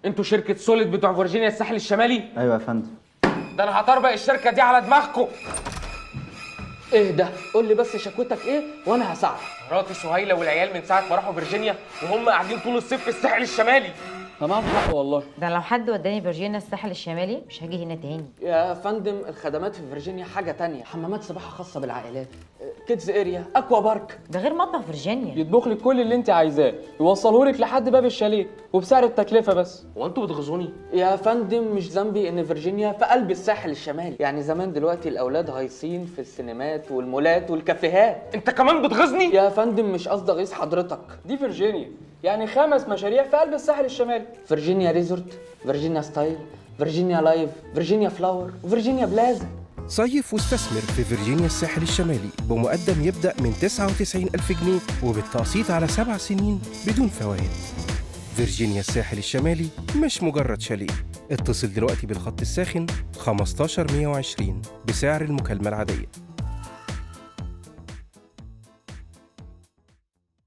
انتوا شركه سوليد بتوع فيرجينيا الساحل الشمالي؟ ايوه يا فندم. ده انا هطربق الشركه دي على دماغكم. ايه ده؟ قول لي بس شكوتك ايه وانا هساعدك. مراتي سهيله والعيال من ساعه ما راحوا فيرجينيا وهم قاعدين طول الصيف في الساحل الشمالي. تمام حق والله. ده لو حد وداني فيرجينيا الساحل الشمالي مش هاجي هنا تاني. يا فندم الخدمات في فيرجينيا حاجه تانية، حمامات سباحه خاصه بالعائلات، كيدز اريا، اكوا بارك. ده غير مطبخ فيرجينيا. يطبخ لك كل اللي انت عايزاه، يوصله لك لحد باب الشاليه وبسعر التكلفه بس. هو انتوا بتغزوني؟ يا فندم مش ذنبي ان فيرجينيا في قلب الساحل الشمالي، يعني زمان دلوقتي الاولاد هايصين في السينمات والمولات والكافيهات. انت كمان بتغزني؟ يا فندم مش قصدي اغيظ حضرتك. دي فيرجينيا، يعني 5 مشاريع في قلب الساحل الشمالي. فيرجينيا ريزورت، فيرجينيا ستايل، فيرجينيا لايف، فيرجينيا فلاور، وفيرجينيا بلازا. صيف واستثمر في فيرجينيا الساحل الشمالي بمقدم يبدأ من 99,000 جنيه وبالتقسيط على 7 سنين بدون فوائد. فيرجينيا الساحل الشمالي مش مجرد شاليه. اتصل دلوقتي بالخط الساخن 15120 بسعر المكالمة العادية.